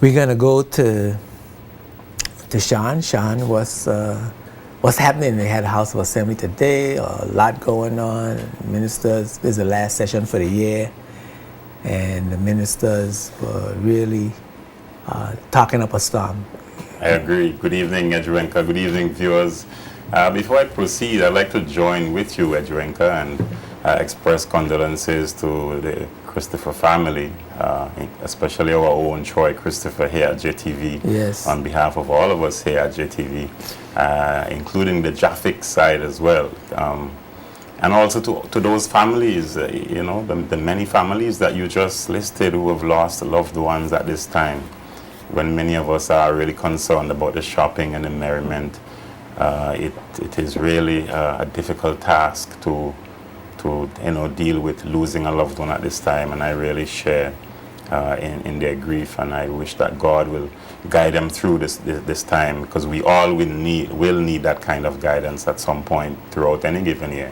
We're gonna go to Sean. Sean, what's happening? They had a House of Assembly today. A lot going on. Ministers. This is the last session for the year, and the ministers were really talking up a storm. I agree. Good evening, Edgerenka. Good evening, viewers. Before I proceed, I'd like to join with you, Edgerenka, and express condolences to the Christopher family, especially our own Troy Christopher here at JTV. Yes. On behalf of all of us here at JTV, including the Jaffic side as well. And also to those families, the many families that you just listed who have lost loved ones at this time, when many of us are really concerned about the shopping and the merriment. It is really a difficult task to deal with losing a loved one at this time, and I really share in their grief, and I wish that God will guide them through this time, because we all will need that kind of guidance at some point throughout any given year.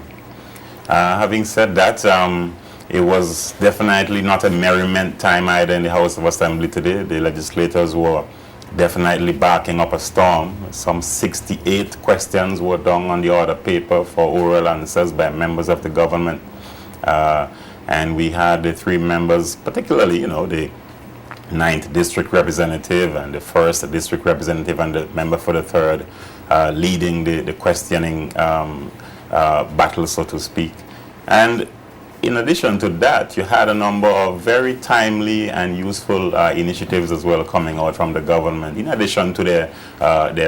Having said that, it was definitely not a merriment time either in the House of Assembly today. The legislators were definitely backing up a storm. Some 68 questions were done on the order paper for oral answers by members of the government. And we had the three members, particularly, the 9th District Representative and the 1st District Representative and the member for the 3rd, leading the questioning battle, so to speak. And in addition to that, you had a number of very timely and useful initiatives as well coming out from the government, in addition to their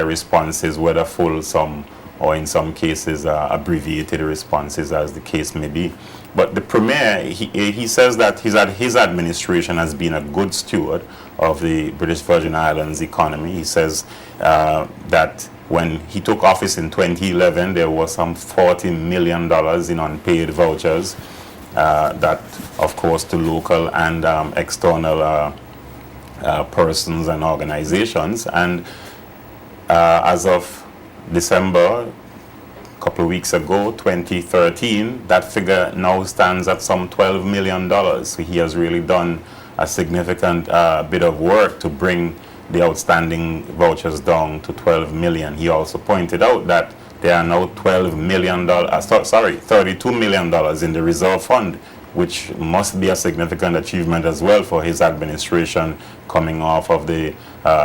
responses, whether full, some, or in some cases abbreviated responses, as the case may be. But the Premier, he says that his administration has been a good steward of the British Virgin Islands economy. He says that when he took office in 2011, there was some $40 million in unpaid vouchers. That, of course, to local and external persons and organizations. And as of December, a couple of weeks ago, 2013, that figure now stands at some $12 million. So he has really done a significant bit of work to bring the outstanding vouchers down to 12 million. He also pointed out that there are now $32 million in the reserve fund, which must be a significant achievement as well for his administration, coming off of the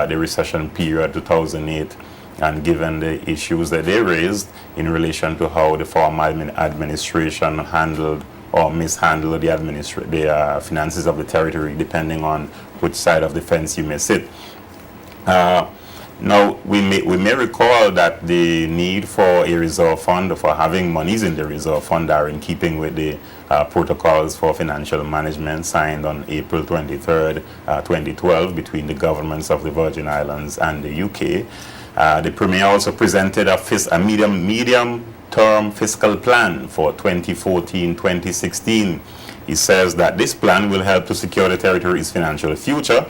recession period 2008, and given the issues that they raised in relation to how the former administration handled or mishandled the finances of the territory, depending on which side of the fence you may sit. Now, we may recall that the need for a reserve fund, for having monies in the reserve fund, are in keeping with the protocols for financial management signed on April 23rd, 2012 between the governments of the Virgin Islands and the UK. The Premier also presented a medium-term fiscal plan for 2014-2016. He says that this plan will help to secure the territory's financial future,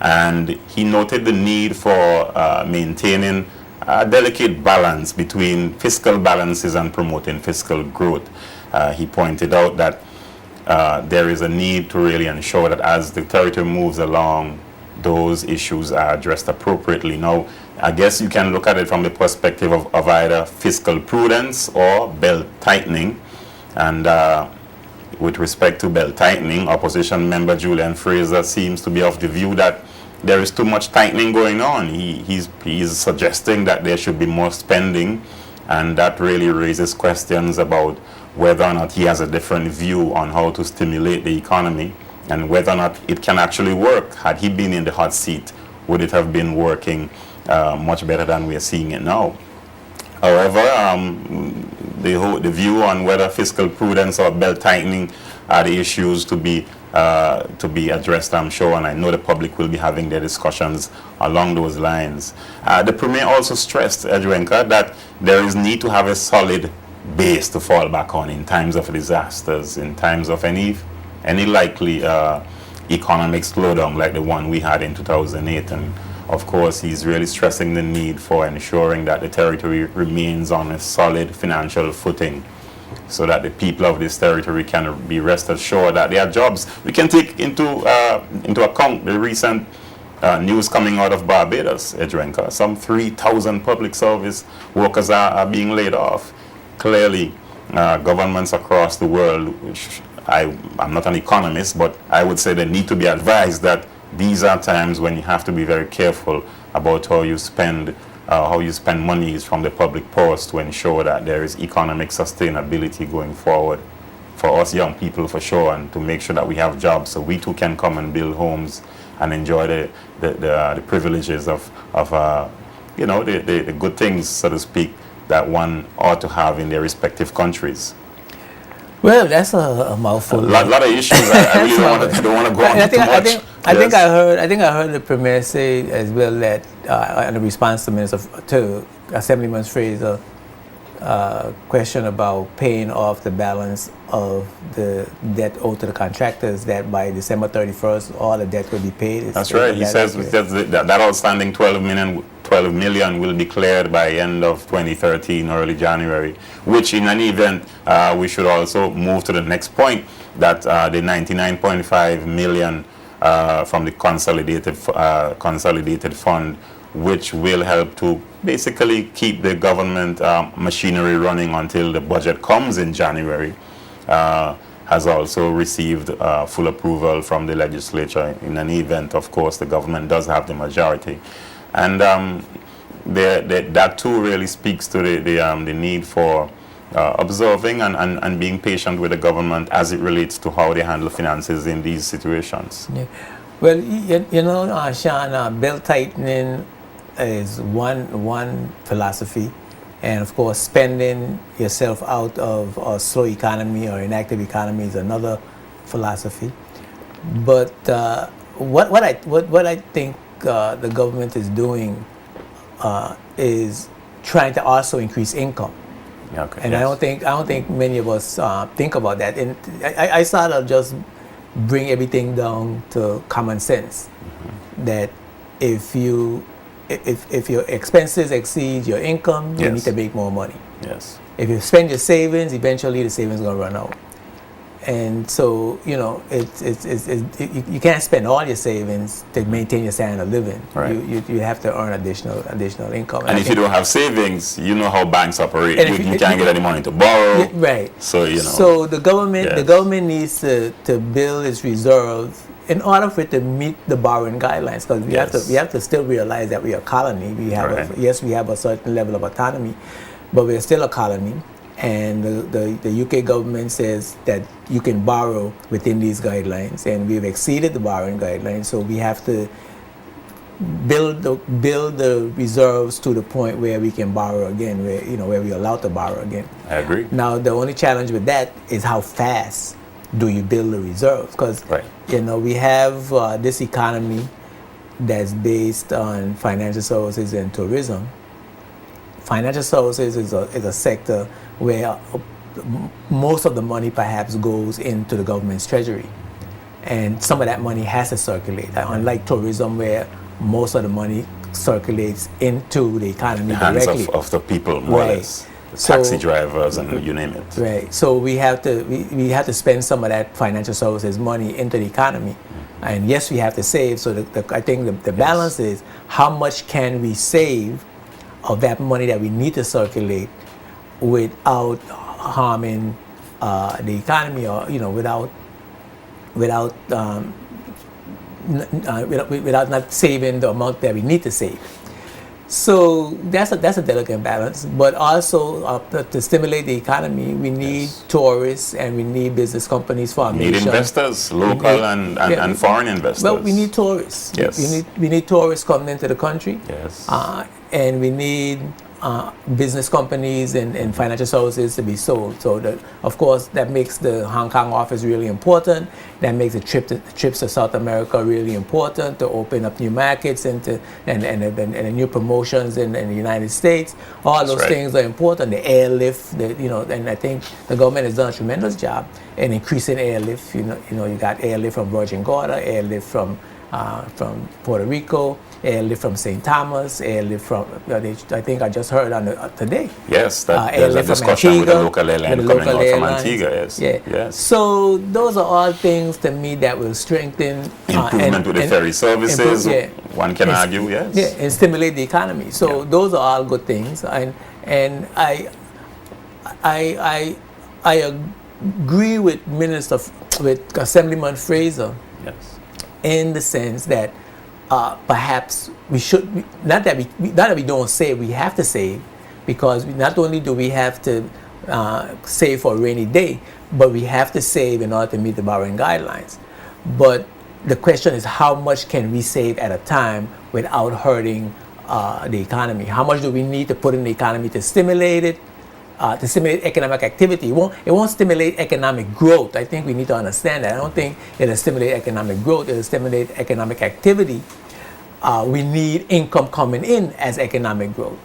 and he noted the need for maintaining a delicate balance between fiscal balances and promoting fiscal growth. He pointed out that there is a need to really ensure that as the territory moves along, those issues are addressed appropriately. Now, I guess you can look at it from the perspective of either fiscal prudence or belt tightening. And with respect to belt tightening, opposition member Julian Fraser seems to be of the view that there is too much tightening going on. He's suggesting that there should be more spending, and that really raises questions about whether or not he has a different view on how to stimulate the economy and whether or not it can actually work. Had he been in the hot seat, would it have been working much better than we are seeing it now? However, the view on whether fiscal prudence or belt tightening are the issues to be addressed, I'm sure, and I know the public will be having their discussions along those lines. The Premier also stressed, Edgerenka, that there is need to have a solid base to fall back on in times of disasters, in times of any likely economic slowdown like the one we had in 2008. And of course, he's really stressing the need for ensuring that the territory remains on a solid financial footing, so that the people of this territory can be rest assured that their jobs. We can take into account the recent news coming out of Barbados, Edrenka. Some 3,000 public service workers are being laid off. Clearly, governments across the world, which I'm not an economist, but I would say they need to be advised that these are times when you have to be very careful about how you spend monies from the public purse to ensure that there is economic sustainability going forward for us young people, for sure, and to make sure that we have jobs so we too can come and build homes and enjoy the privileges of the good things, so to speak, that one ought to have in their respective countries. Well, that's a mouthful. A lot of issues. I really don't want to go on too much. I think I heard the Premier say as well that in response to Assemblyman Fraser's question about paying off the balance of the debt owed to the contractors, that by December 31st all the debt will be paid. That's right. He says that outstanding 12 million will be cleared by end of 2013, early January, which in any event, we should also move to the next point, that the 99.5 million from the consolidated fund, which will help to basically keep the government machinery running until the budget comes in January, has also received full approval from the legislature. In any event, of course, the government does have the majority. And that too really speaks to the need for observing and being patient with the government as it relates to how they handle finances in these situations. Yeah. Well, Sean, belt tightening is one philosophy, and of course spending yourself out of a slow economy or inactive economy is another philosophy. But what I think the government is doing is trying to also increase income. Okay, and yes. I don't think many of us think about that. And I sort of just bring everything down to common sense. Mm-hmm. That if your expenses exceed your income, you need to make more money. Yes. If you spend your savings, eventually the savings are going to run out. And so, you can't spend all your savings to maintain your standard of living. Right. You have to earn additional income. And if you don't have savings, you know how banks operate. You can't get any money to borrow. Right. So So the government needs to build its reserves in order for it to meet the borrowing guidelines, because we have to still realize that we are a colony. We have we have a certain level of autonomy, but we are still a colony. And the UK government says that you can borrow within these guidelines, and we've exceeded the borrowing guidelines. So we have to build the reserves to the point where we can borrow again, where we're allowed to borrow again. I agree. Now the only challenge with that is how fast do you build the reserves? Because we have this economy that's based on financial services and tourism. Financial services is a sector where most of the money perhaps goes into the government's treasury, and some of that money has to circulate, unlike tourism where most of the money circulates into the economy directly. Hands of the people, more or less. The taxi drivers and you name it. Right. So we have to spend some of that financial services money into the economy. Mm-hmm. And yes, we have to save. So I think the balance is how much can we save of that money that we need to circulate without harming the economy, or without not saving the amount that we need to save. So that's a delicate balance. But also to stimulate the economy, we need tourists and we need business companies formation. We need investors, local and foreign investors. Well, we need tourists. Yes. We need tourists coming into the country. Yes. And we need business companies and financial services to be sold. So of course that makes the Hong Kong office really important. That makes the trips to South America really important, to open up new markets and new promotions in the United States. All those things are important. The airlift, and I think the government has done a tremendous job in increasing airlift. You got airlift from Virgin Gorda, airlift from Puerto Rico, airlift from St. Thomas, airlift from, I think I just heard today. Yes, there's a discussion with the local airline coming out from Antigua, yes. Yeah. Yes. So those are all things to me that will strengthen improvement with the ferry services. one can argue, yes. Yeah, and stimulate the economy. So those are all good things, and I agree with Assemblyman Fraser, Yes. in the sense that perhaps we should not that we don't save, we have to save, because not only do we have to save for a rainy day, but we have to save in order to meet the borrowing guidelines. But the question is, how much can we save at a time without hurting the economy? How much do we need to put in the economy to stimulate it, to stimulate economic activity? It won't stimulate economic growth. I think we need to understand that. I don't think it'll stimulate economic growth. It'll stimulate economic activity. We need income coming in as economic growth.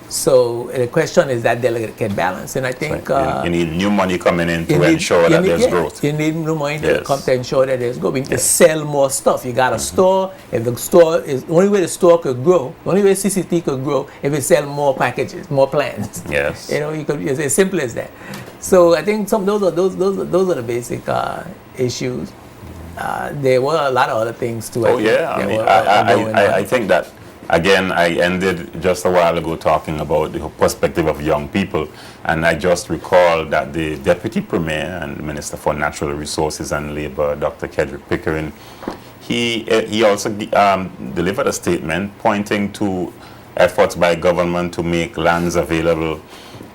So the question is that delicate balance, and I think you need new money coming in to ensure that there's growth. You need new money to come to ensure that there's growth. We need to sell more stuff. You got a store. If the store is the only way the store could grow, the only way CCT could grow, if it sell more packages, more plans. Yes. You know, you could. It's as simple as that. So I think those are the basic issues. There were a lot of other things too. Oh yeah, I think that. Again, I ended just a while ago talking about the perspective of young people, and I just recall that the Deputy Premier and Minister for Natural Resources and Labour, Dr. Kedrick Pickering, he also delivered a statement pointing to efforts by government to make lands available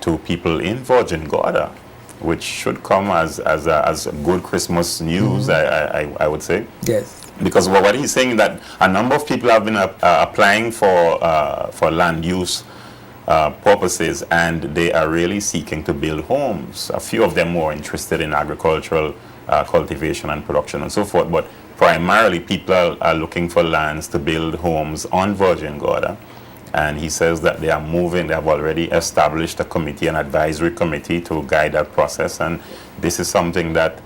to people in Virgin Gorda, which should come as a good Christmas news, I would say. Yes. Because what he's saying that a number of people have been applying for land use purposes, and they are really seeking to build homes. A few of them more interested in agricultural cultivation and production and so forth, but primarily people are looking for lands to build homes on Virgin Gorda. And he says that they are moving, they have already established a committee, an advisory committee to guide that process, and this is something that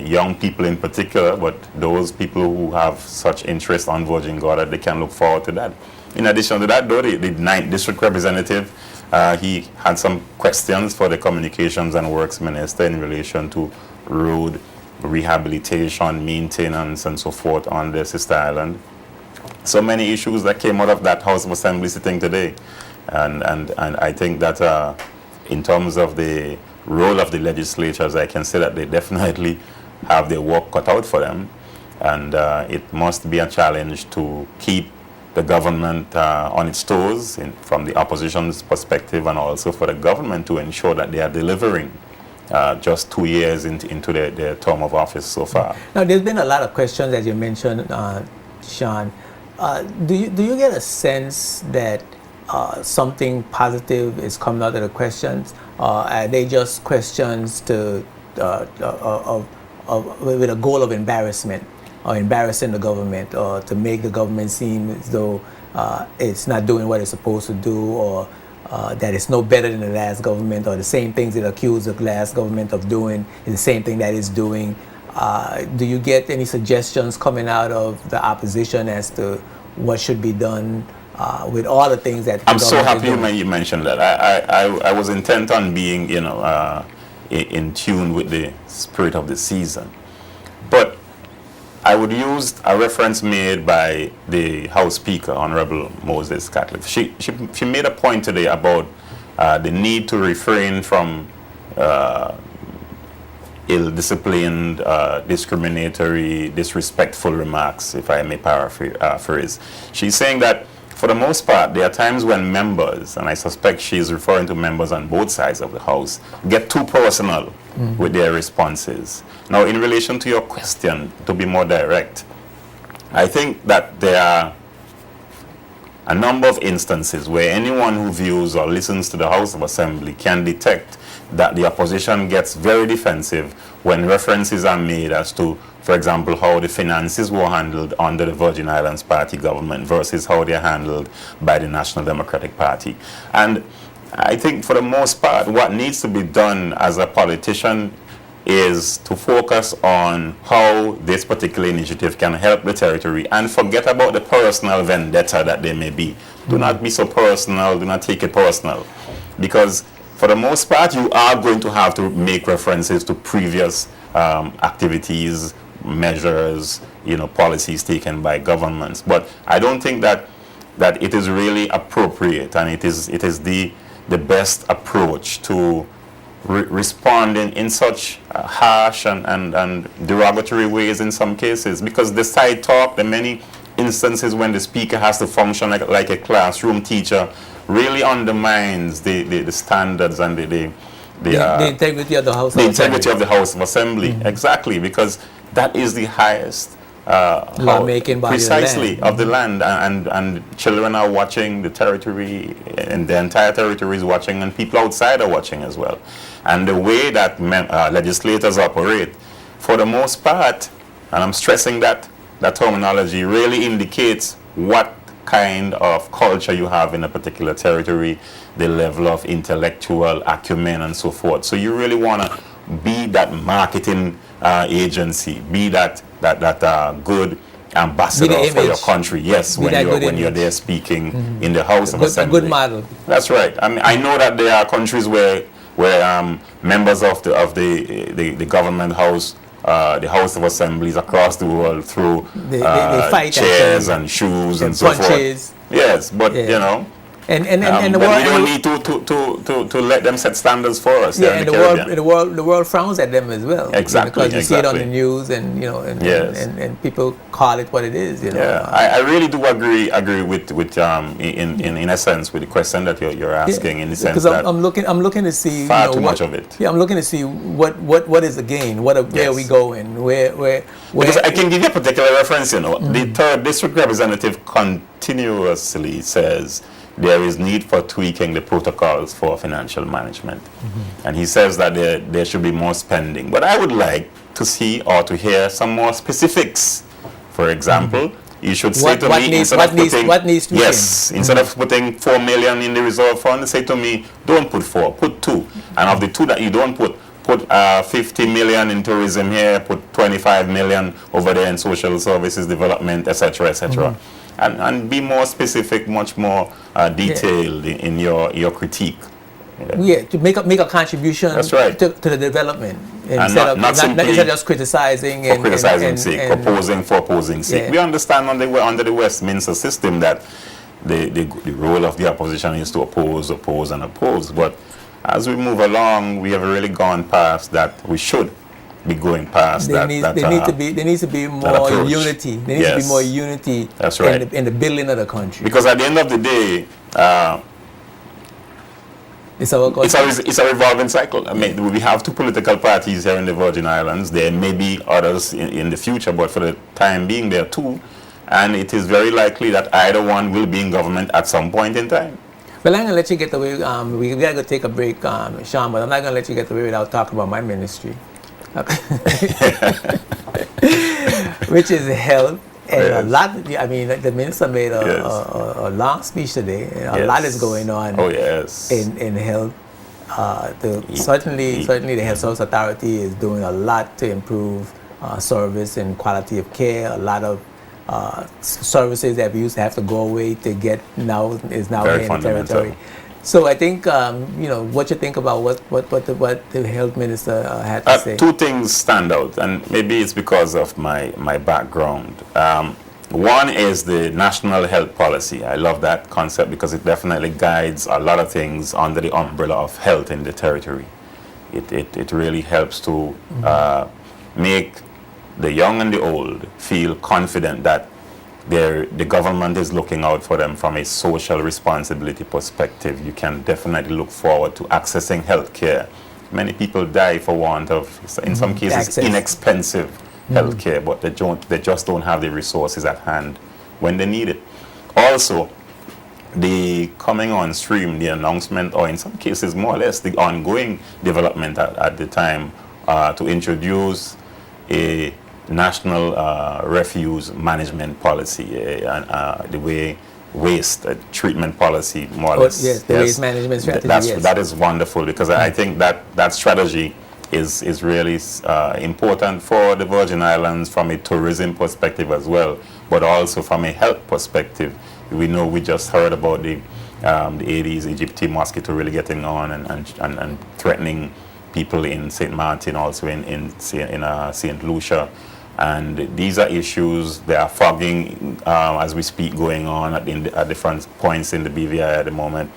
young people in particular, but those people who have such interest on Virgin Gorda, they can look forward to that. In addition to that, though, the 9th District Representative, he had some questions for the Communications and Works Minister in relation to road rehabilitation, maintenance, and so forth on the Sister Island. So many issues that came out of that House of Assembly sitting today. And I think that in terms of the role of the legislatures, I can say that they definitely have their work cut out for them, and it must be a challenge to keep the government on its toes from the opposition's perspective, and also for the government to ensure that they are delivering just 2 years into their term of office so far. Now, there's been a lot of questions, as you mentioned, Sean. Do you get a sense that something positive is coming out of the questions? Are they just questions with a goal of embarrassment, or embarrassing the government, or to make the government seem as though it's not doing what it's supposed to do, or that it's no better than the last government, or the same things it accused the last government of doing is the same thing that it's doing? Do you get any suggestions coming out of the opposition as to what should be done with all the things that I'm so happy you mentioned that. I was intent on being, in tune with the spirit of the season. But I would use a reference made by the House Speaker, Honorable Moses Catliffe. She made a point today about the need to refrain from ill-disciplined, discriminatory, disrespectful remarks, if I may paraphrase. She's saying that for the most part, there are times when members, and I suspect she's referring to members on both sides of the House, get too personal with their responses. Now, in relation to your question, to be more direct, I think that there are a number of instances where anyone who views or listens to the House of Assembly can detect that the opposition gets very defensive when references are made as to, for example, how the finances were handled under the Virgin Islands Party government versus how they're handled by the National Democratic Party. And I think for the most part, what needs to be done as a politician is to focus on how this particular initiative can help the territory and forget about the personal vendetta that there may be. Do not be so personal, do not take it personal. Because for the most part, you are going to have to make references to previous activities measures, policies taken by governments. But I don't think that it is really appropriate, and it is the best approach to responding in such harsh and derogatory ways in some cases, because the side talk, the many instances when the speaker has to function like a classroom teacher, really undermines the standards and the integrity of the House the of integrity Assembly. of the House of Assembly. Exactly, because that is the highest Lawmaking body precisely of the land, and children are watching, the territory and the entire territory is watching, and people outside are watching as well. And the way that legislators operate, for the most part, and I'm stressing that terminology, really indicates what kind of culture you have in a particular territory, the level of intellectual acumen and so forth. So you really want to be that marketing agency, be that good ambassador for your country. Yes, when you're there speaking in the House of Assembly. A good model. That's right. I mean, I know that there are countries where members of the government house, the House of Assemblies across the world, through they fight chairs and shoes and so punches. forth. Yes, but and but we don't need to let them set standards for us. Yeah, and the world frowns at them as well. Exactly, because you see it on the news, and and people call it what it is. Yeah, I really do agree with in essence with the question that you're asking, in the sense that I'm looking to see far too much of it. Yeah, I'm looking to see what is the gain, where are we going, where. Because I can give you a particular reference. The 3rd District Representative continuously says there is need for tweaking the protocols for financial management. And he says that there should be more spending. But I would like to see or to hear some more specifics. For example, you should say to me, instead of putting 4 million in the reserve fund, say to me, don't put 4, put 2. And of the 2 that you don't put 50 million in tourism here, put 25 million over there in social services development, etc., etc. And be more specific, much more detailed in your critique. To make a contribution. That's right. to the development, instead of just criticizing for criticizing sake, opposing for opposing sake. We understand under the Westminster system that the role of the opposition is to oppose, and oppose. But as we move along, we have really gone past that. We should be going past there needs to be more unity. There needs to be more unity. That's right. in the building of the country. Because at the end of the day, it's a revolving cycle. I mean, we have 2 political parties here in the Virgin Islands. There may be others in the future, but for the time being, there are 2. And it is very likely that either one will be in government at some point in time. Well, I'm going to let you get away. We got to go take a break, Sean, but I'm not going to let you get away without talking about my ministry. Which is health, and a lot. I mean, the minister made a long speech today. A lot is going on. In health. Certainly, the Health Service Authority is doing a lot to improve service and quality of care. A lot of services that we used to have to go away to get now is now here in the territory. So I think what you think about what the health minister had to say. 2 things stand out, and maybe it's because of my background. One is the national health policy. I love that concept because it definitely guides a lot of things under the umbrella of health in the territory. It really helps to make the young and the old feel confident that the government is looking out for them from a social responsibility perspective. You can definitely look forward to accessing health care. Many people die for want of, in some cases, inexpensive health care, but they just don't have the resources at hand when they need it. Also, the coming on stream, the announcement, or in some cases more or less the ongoing development at the time to introduce a national refuse management policy, and the way waste treatment policy, more or less. Yes, the waste management strategy. That is wonderful, because I think that strategy is really important for the Virgin Islands from a tourism perspective as well, but also from a health perspective. We know, we just heard about the Aedes aegypti mosquito really getting on and threatening people in St. Martin, also in St. Lucia. And these are issues. There are fogging as we speak going on at different points in the BVI at the moment.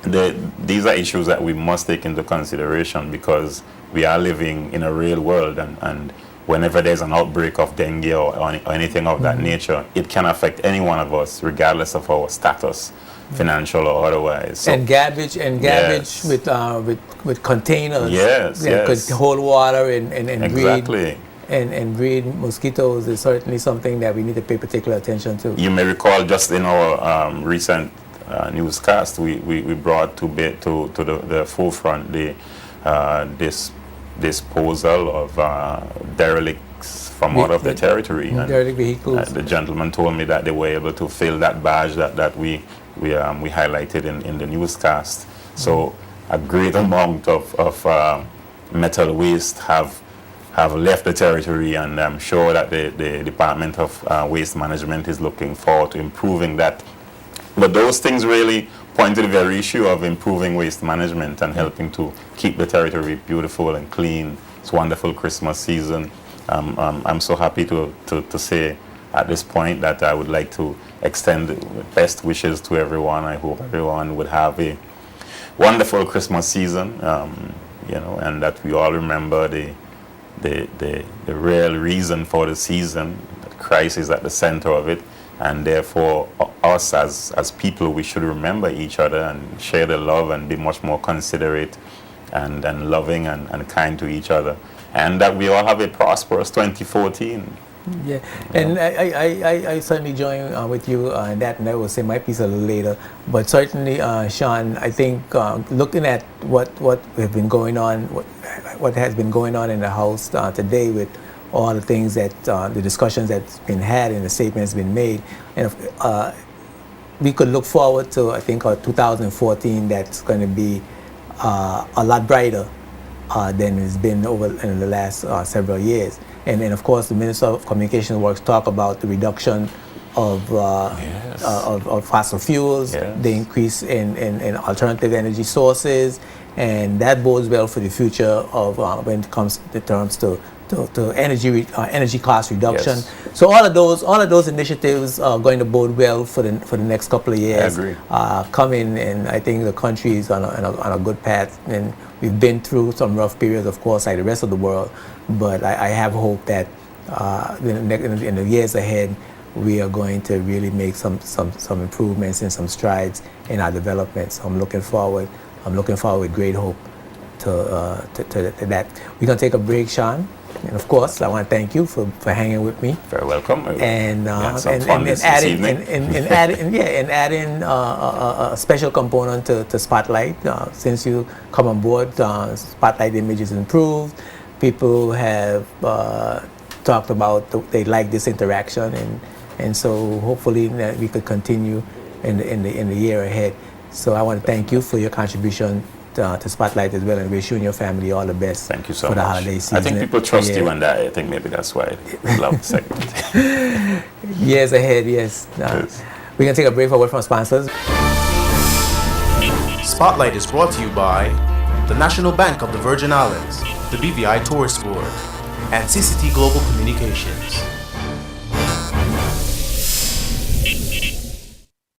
These are issues that we must take into consideration because we are living in a real world, and whenever there's an outbreak of dengue or anything of that nature, it can affect any one of us regardless of our status, financial or otherwise. So, and garbage yes. with containers Yes, that yes. could hold water and Exactly. breed mosquitoes is certainly something that we need to pay particular attention to. You may recall just in our recent newscast, we brought to the forefront the disposal of derelicts from out of the territory. And derelict vehicles. the gentleman told me that they were able to fill that badge that we highlighted in the newscast. So a great amount of metal waste have left the territory, and I'm sure that the Department of Waste Management is looking forward to improving that. But those things really point to the very issue of improving waste management and helping to keep the territory beautiful and clean. It's a wonderful Christmas season. I'm so happy to say at this point that I would like to extend best wishes to everyone. I hope everyone would have a wonderful Christmas season, and that we all remember the real reason for the season, that Christ is at the center of it, and therefore us as people, we should remember each other and share the love and be much more considerate and loving and kind to each other, and that we all have a prosperous 2014. Yeah, and I certainly join with you on that, and I will say my piece a little later. But certainly, Sean, I think looking at what have been going on, what has been going on in the House today with all the things that the discussions that's been had and the statements been made, and we could look forward to, I think, 2014 that's going to be a lot brighter than it's been over in the last several years. And then, of course, the Minister of Communications Works talk about the reduction of fossil fuels, the increase in alternative energy sources, and that bodes well for the future of when it comes to terms to energy cost reduction. Yes. So all of those initiatives are going to bode well for the next couple of years. I agree. Coming, and I think the country is on a good path. And we've been through some rough periods, of course, like the rest of the world. But I have hope that in the years ahead, we are going to really make some improvements and some strides in our development. So I'm looking forward with great hope to that. We're going to take a break, Sean. And of course, I want to thank you for hanging with me. Very welcome. And adding a special component to Spotlight. Since you come on board, Spotlight image is improved. People have talked about they like this interaction, and so hopefully that we could continue in the year ahead. So I want to thank you for your contribution to Spotlight as well, and wish you and your family all the best. Thank you so for the much. holiday season. I think people trust you, and I think maybe that's why they love the segment. Years ahead, yes. Yes. We're going to take a break for a word from sponsors. Spotlight is brought to you by the National Bank of the Virgin Islands, the BVI Tourist Board, and CCT Global Communications.